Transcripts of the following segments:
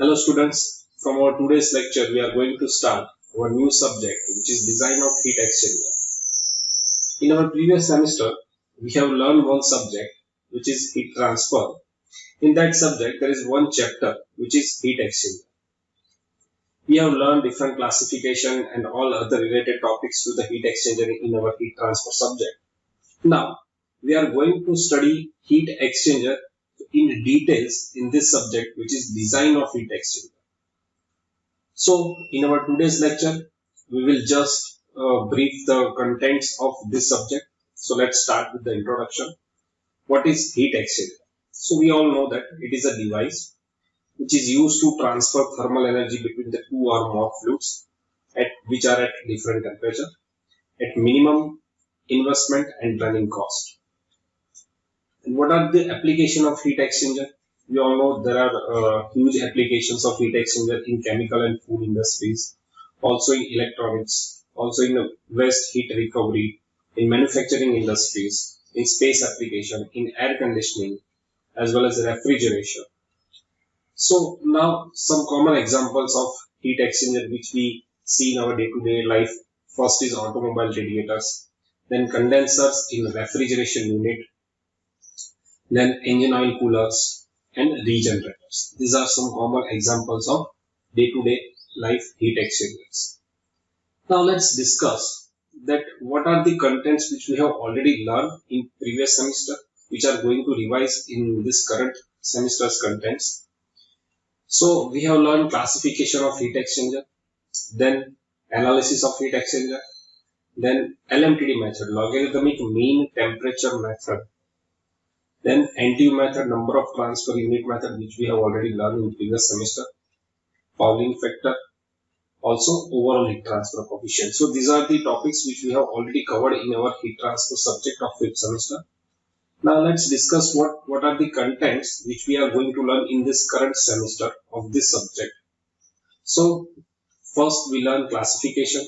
Hello students, from our today's lecture we are going to start our new subject which is design of heat exchanger. In our previous semester we have learned one subject which is heat transfer. In that subject there is one chapter which is heat exchanger. We have learned different classification and all other related topics to the heat exchanger in our heat transfer subject. Now we are going to study heat exchanger in details in this subject which is design of heat exchanger. So, in our today's lecture, we will just brief the contents of this subject. So, let's start with the introduction. What is heat exchanger? So, we all know that it is a device which is used to transfer thermal energy between the two or more fluids which are at different temperature at minimum investment and running cost. And what are the application of heat exchanger? We all know there are huge applications of heat exchanger in chemical and food industries, also in electronics, also in waste heat recovery, in manufacturing industries, in space application, in air conditioning, as well as refrigeration. So now some common examples of heat exchanger which we see in our day-to-day life. First is automobile radiators, then condensers in refrigeration unit, then engine oil coolers and regenerators. These are some common examples of day-to-day life heat exchangers. Now let's discuss that what are the contents which we have already learned in previous semester which are going to revise in this current semester's contents. So we have learned classification of heat exchanger, then analysis of heat exchanger, then LMTD method, logarithmic mean temperature method, then NTU method, number of transfer unit method, which we have already learned in previous semester, Pauling factor, also overall heat transfer coefficient. So these are the topics which we have already covered in our heat transfer subject of 5th semester. Now let's discuss what are the contents which we are going to learn in this current semester of this subject. So first we learn classification,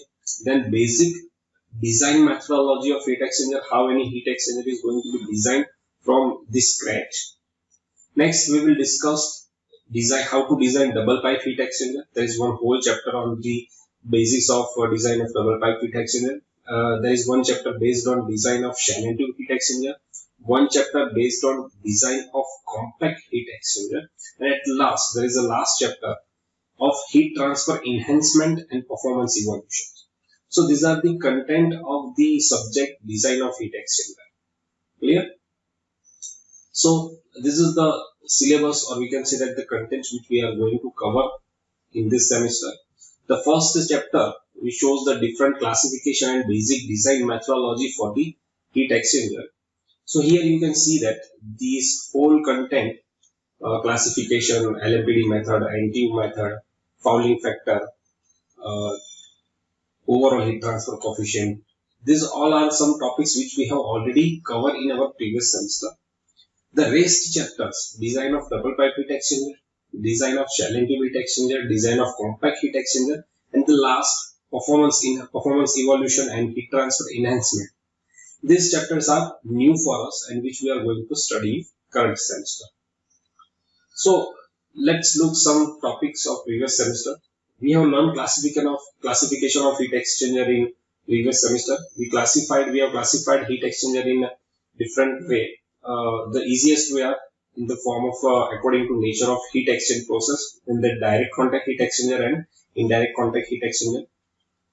then basic design methodology of heat exchanger, how any heat exchanger is going to be designed from this scratch. Next we will discuss how to design double pipe heat exchanger. There is one whole chapter on the basics of design of double pipe heat exchanger. There is one chapter based on design of shell and tube heat exchanger, one chapter based on design of compact heat exchanger, and at last there is a last chapter of heat transfer enhancement and performance evaluation. So these are the content of the subject design of heat exchanger. Clear? So this is the syllabus, or we can say that the contents which we are going to cover in this semester. The first chapter which shows the different classification and basic design methodology for the heat exchanger. So here you can see that these whole content, classification, LMTD method, NTU method, fouling factor, overall heat transfer coefficient, these all are some topics which we have already covered in our previous semester. The rest chapters, design of double pipe heat exchanger, design of shell and tube heat exchanger, design of compact heat exchanger, and the last performance evolution and heat transfer enhancement. These chapters are new for us and which we are going to study current semester. So let's look some topics of previous semester. We have learned classification of heat exchanger in previous semester. We have classified heat exchanger in a different way. The easiest way are in the form of according to nature of heat exchange process, in the direct contact heat exchanger and indirect contact heat exchanger.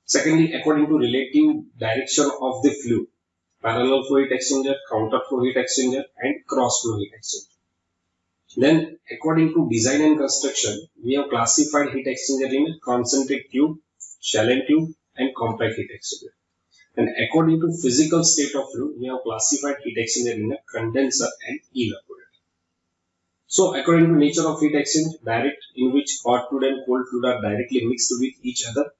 Secondly, according to relative direction of the fluid, parallel flow heat exchanger, counter flow heat exchanger, and cross flow heat exchanger. Then, according to design and construction, we have classified heat exchanger in concentric tube, shell and tube, and compact heat exchanger. And according to physical state of fluid, we have classified heat exchanger in a condenser and evaporator. So, according to nature of heat exchange, direct, in which hot fluid and cold fluid are directly mixed with each other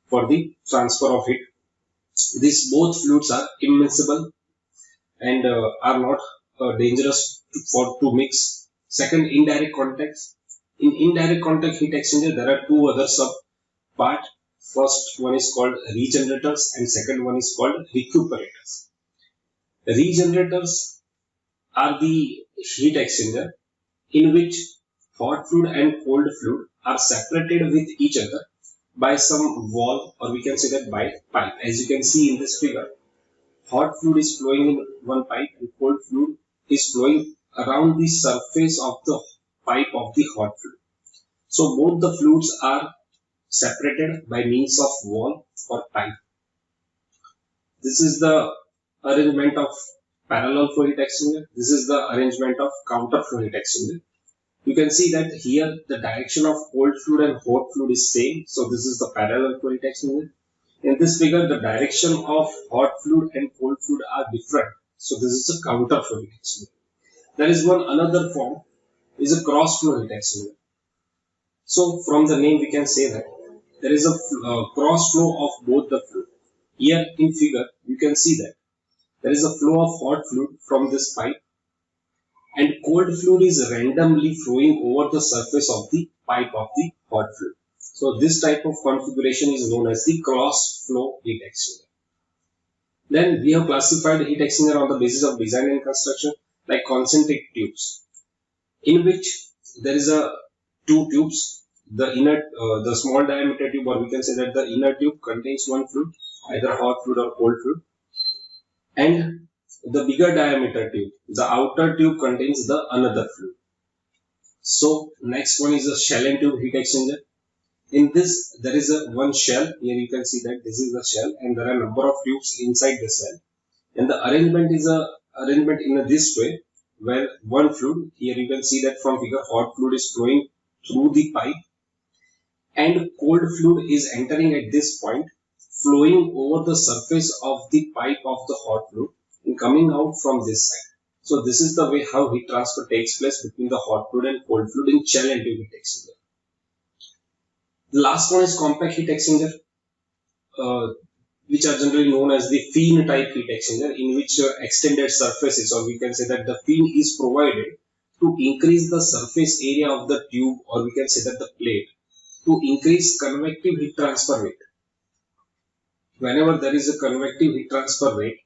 for the transfer of heat. These both fluids are immiscible and are not dangerous to mix. Second, indirect contacts. In indirect contact heat exchanger, there are two other sub part. First one is called regenerators and second one is called recuperators. Regenerators are the heat exchanger in which hot fluid and cold fluid are separated with each other by some wall, or we can say that by pipe. As you can see in this figure, hot fluid is flowing in one pipe and cold fluid is flowing around the surface of the pipe of the hot fluid. So both the fluids are separated by means of wall or pipe. This is the arrangement of parallel flow heat exchanger. This is the arrangement of counter flow heat exchanger. You can see that here the direction of cold fluid and hot fluid is same. So this is the parallel flow heat exchanger. In this figure, the direction of hot fluid and cold fluid are different. So this is a counter flow heat exchanger. There is one another form is a cross flow heat exchanger. So from the name we can say that there is a cross flow of both the fluid. Here in figure you can see that there is a flow of hot fluid from this pipe and cold fluid is randomly flowing over the surface of the pipe of the hot fluid. So this type of configuration is known as the cross flow heat exchanger. Then we have classified heat exchanger on the basis of design and construction like concentric tubes, in which there is a two tubes. The inner, the small diameter tube, or we can say that the inner tube contains one fluid, either hot fluid or cold fluid, and the bigger diameter tube, the outer tube, contains the another fluid. So next one is a shell and tube heat exchanger. In this there is a one shell. Here you can see that this is the shell and there are number of tubes inside the shell, and the arrangement is a arrangement in this way where one fluid, here you can see that from figure, hot fluid is flowing through the pipe and cold fluid is entering at this point, flowing over the surface of the pipe of the hot fluid and coming out from this side. So this is the way how heat transfer takes place between the hot fluid and cold fluid in shell and tube heat exchanger. The last one is compact heat exchanger, which are generally known as the fin type heat exchanger, in which extended surfaces, or we can say that the fin is provided to increase the surface area of the tube, or we can say that the plate, to increase convective heat transfer rate. Whenever there is a convective heat transfer rate,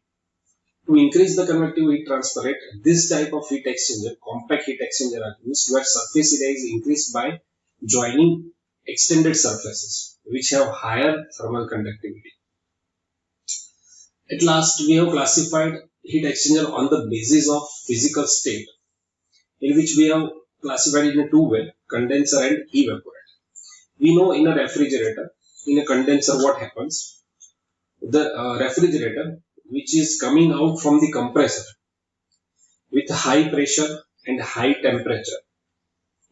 to increase the convective heat transfer rate, this type of heat exchanger, compact heat exchanger, are used where surface area is increased by joining extended surfaces which have higher thermal conductivity. At last, we have classified heat exchanger on the basis of physical state, in which we have classified in a two way, condenser and evaporator. We know in a refrigerator, in a condenser, what happens? The refrigerator, which is coming out from the compressor with high pressure and high temperature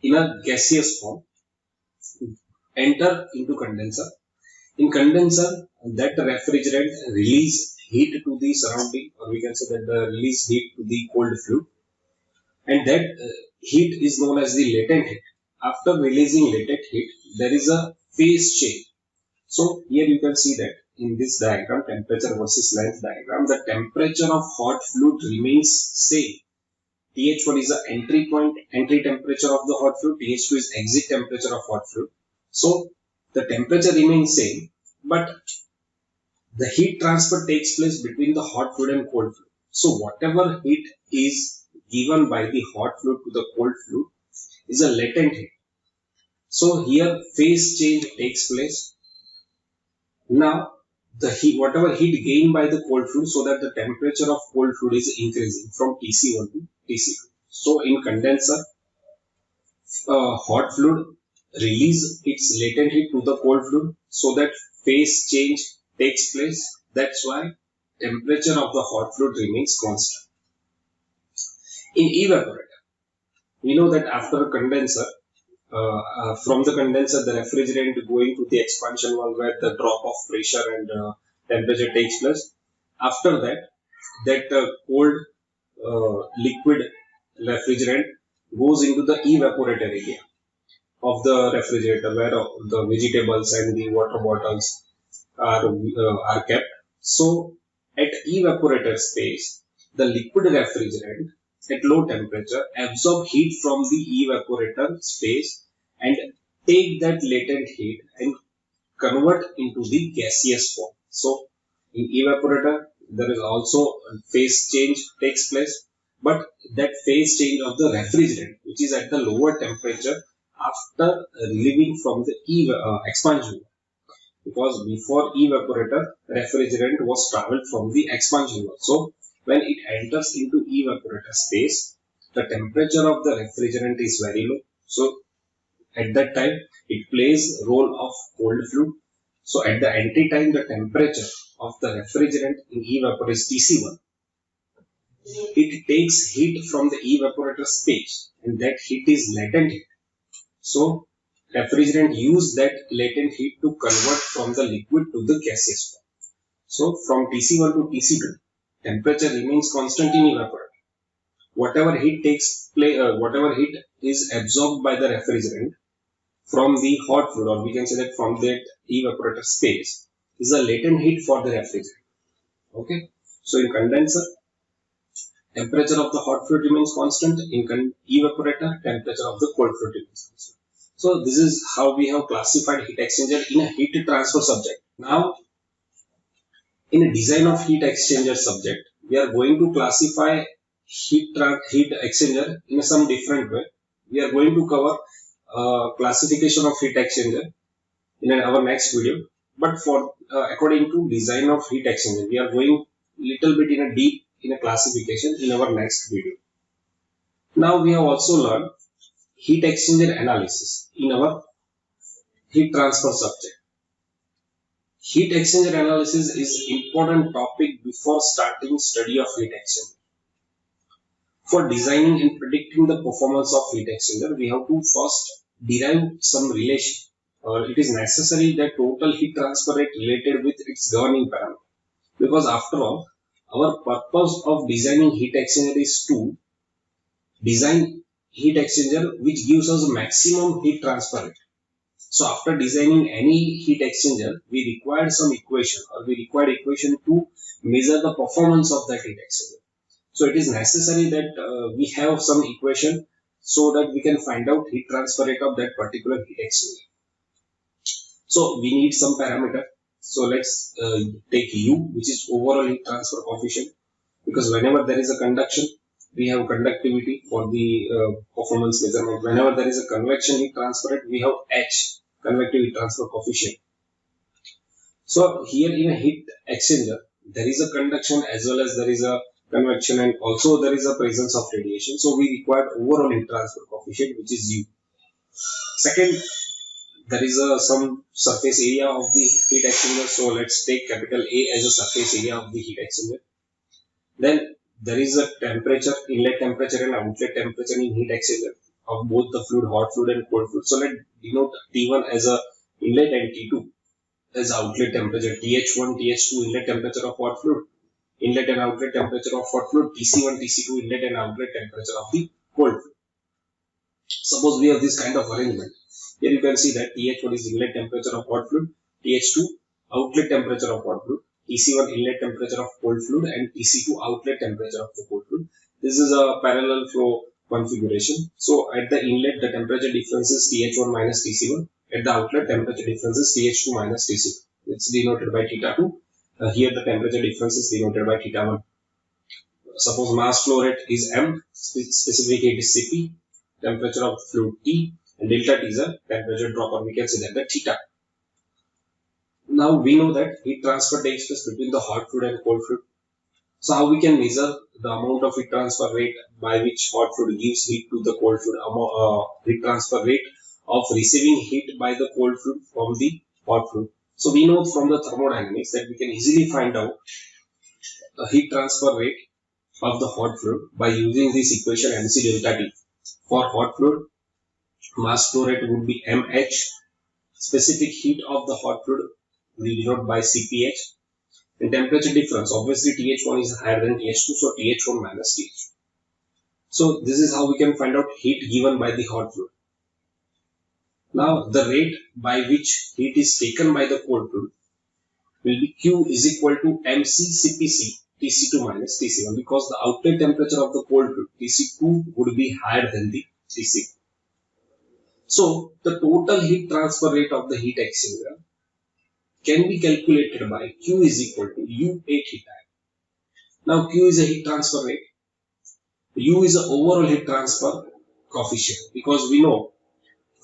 in a gaseous form, enter into condenser. In condenser, that refrigerant release heat to the surrounding, or we can say that the release heat to the cold fluid, and that heat is known as the latent heat. After releasing latent heat, there is a phase change. So here you can see that in this diagram, temperature versus length diagram, the temperature of hot fluid remains same. TH1 is the entry point, entry temperature of the hot fluid. TH2 is exit temperature of hot fluid. So the temperature remains same, but the heat transfer takes place between the hot fluid and cold fluid. So whatever heat is given by the hot fluid to the cold fluid is a latent heat. So here phase change takes place. Now the heat, whatever heat gained by the cold fluid, so that the temperature of cold fluid is increasing from TC1 to TC2. So in condenser, hot fluid release its latent heat to the cold fluid, so that phase change takes place. That's why temperature of the hot fluid remains constant. In evaporator, we know that after a condenser, from the condenser, the refrigerant going to the expansion valve where the drop of pressure and temperature takes place. After that, cold liquid refrigerant goes into the evaporator area of the refrigerator, where the vegetables and the water bottles are kept. So at evaporator space, the liquid refrigerant at low temperature absorb heat from the evaporator space and take that latent heat and convert into the gaseous form. So in evaporator, there is also a phase change takes place, but that phase change of the refrigerant, which is at the lower temperature, after relieving from the expansion. Because before evaporator, refrigerant was traveled from the expansion valve. So when it enters into evaporator space, the temperature of the refrigerant is very low. So at that time, it plays role of cold fluid. So at the entry time, the temperature of the refrigerant in evaporator is TC1. It takes heat from the evaporator space, and that heat is latent heat. So refrigerant use that latent heat to convert from the liquid to the gaseous form. So from TC1 to TC2, temperature remains constant in evaporator. Whatever heat whatever heat is absorbed by the refrigerant from the hot fluid, or we can say that from that evaporator space, is a latent heat for the refrigerant. Okay. So in condenser, temperature of the hot fluid remains constant. In evaporator, temperature of the cold fluid remains constant. So this is how we have classified heat exchanger in a heat transfer subject. Now, in a design of heat exchanger subject, we are going to classify heat exchanger in some different way. We are going to cover classification of heat exchanger in our next video. But for according to design of heat exchanger, we are going little bit in a deep in a classification in our next video. Now we have also learned heat exchanger analysis in our heat transfer subject. Heat exchanger analysis is important topic before starting study of heat exchanger. For designing and predicting the performance of heat exchanger, we have to first derive some relation. It is necessary that total heat transfer rate related with its governing parameter. Because after all, our purpose of designing heat exchanger is to design heat exchanger which gives us maximum heat transfer rate. So after designing any heat exchanger, we required some equation, or we required equation to measure the performance of that heat exchanger. So it is necessary that we have some equation so that we can find out heat transfer rate of that particular heat exchanger. So we need some parameter. So let's take U, which is overall heat transfer coefficient, because whenever there is a conduction, we have conductivity for the performance measurement. Whenever there is a convection heat transfer rate, we have H, convective heat transfer coefficient. So here in a heat exchanger, there is a conduction as well as there is a convection, and also there is a presence of radiation. So we require overall heat transfer coefficient, which is U. Second, there is some surface area of the heat exchanger. So let's take capital A as a surface area of the heat exchanger. Then there is a temperature, inlet temperature and outlet temperature in heat exchanger of both the fluid, hot fluid and cold fluid. So let's denote T1 as a inlet and T2 as outlet temperature. TH1, TH2 inlet temperature of hot fluid, inlet and outlet temperature of hot fluid, TC1, TC2 inlet and outlet temperature of the cold fluid. Suppose we have this kind of arrangement. Here you can see that TH1 is inlet temperature of hot fluid, TH2 outlet temperature of hot fluid, TC1 inlet temperature of cold fluid, and TC2 outlet temperature of the cold fluid. This is a parallel flow configuration. So at the inlet, the temperature difference is TH1 minus TC1. At the outlet, temperature difference is TH2 minus TC2. It's denoted by theta 2. Here the temperature difference is denoted by theta 1. Suppose mass flow rate is M, specific heat is Cp, temperature of fluid T, and delta T is a temperature drop, or we can say that the theta. Now we know that heat transfer takes place between the hot fluid and cold fluid. So how we can measure the amount of heat transfer rate by which hot fluid gives heat to the cold fluid, heat transfer rate of receiving heat by the cold fluid from the hot fluid. So we know from the thermodynamics that we can easily find out the heat transfer rate of the hot fluid by using this equation mc delta T. For hot fluid, mass flow rate would be mH. Specific heat of the hot fluid we denote by Cph. And temperature difference, obviously TH1 is higher than TH2, so TH1 minus TH2. So this is how we can find out heat given by the hot fluid. Now the rate by which heat is taken by the cold fluid will be Q is equal to mc Cpc Tc2 minus Tc1, because the outlet temperature of the cold fluid Tc2 would be higher than the Tc1. So the total heat transfer rate of the heat exchanger can be calculated by Q is equal to U A theta. Now Q is a heat transfer rate, U is the overall heat transfer coefficient, because we know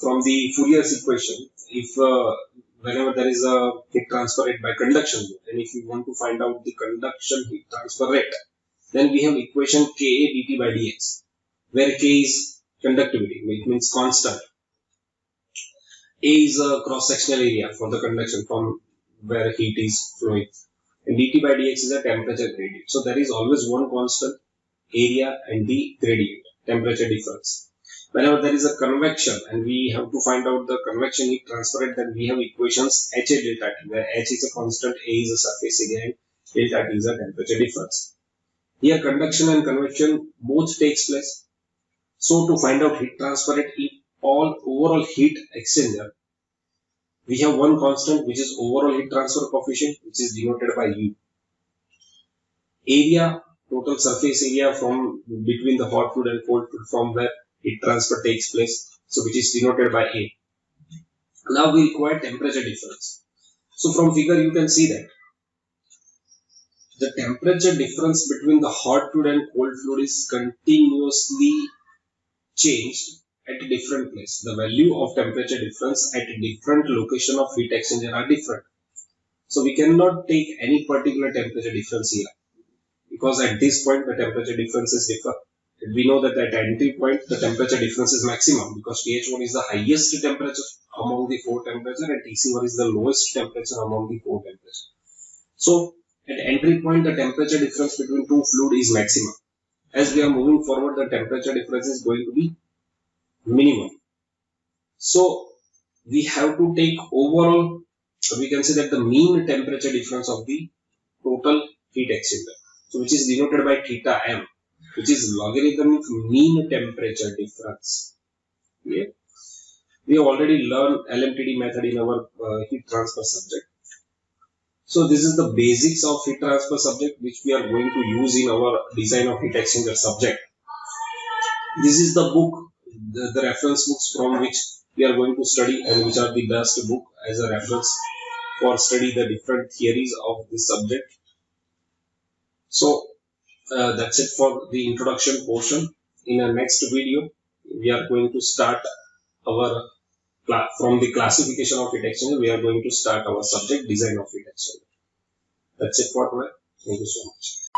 from the Fourier's equation, if whenever there is a heat transfer rate by conduction mode, and if you want to find out the conduction heat transfer rate, then we have equation Ka dt by dx, where K is conductivity, it means constant. A is a cross-sectional area for the conduction from where heat is flowing, and dt by dx is a temperature gradient. So there is always one constant, area, and the gradient, temperature difference. Whenever there is a convection and we have to find out the convection heat transfer rate, then we have equations HA delta T, where H is a constant, A is a surface area, and delta T is a temperature difference. Here conduction and convection both takes place. So to find out heat transfer rate in all overall heat exchanger, we have one constant, which is overall heat transfer coefficient, which is denoted by U. Area, total surface area from between the hot fluid and cold fluid from where heat transfer takes place, so which is denoted by A. Now we require temperature difference. So from figure you can see that the temperature difference between the hot fluid and cold fluid is continuously changed at a different place. The value of temperature difference at a different location of heat exchanger are different. So we cannot take any particular temperature difference here, because at this point the temperature differences differ. We know that at entry point the temperature difference is maximum, because TH1 is the highest temperature among the 4 temperatures and TC1 is the lowest temperature among the 4 temperatures. So at entry point the temperature difference between two fluid is maximum. As we are moving forward, the temperature difference is going to be minimum. So we have to take overall, we can say that the mean temperature difference of the total heat exchanger, so which is denoted by theta m, which is logarithmic mean temperature difference. Okay. We have already learned LMTD method in our heat transfer subject. So this is the basics of heat transfer subject, which we are going to use in our design of heat exchanger subject. This is the book, the reference books from which we are going to study, and which are the best book as a reference for study the different theories of this subject. So that's it for the introduction portion. In our next video, we are going to start our from the classification of heat exchanger. We are going to start our subject, design of heat exchanger. That's it for today. Thank you so much.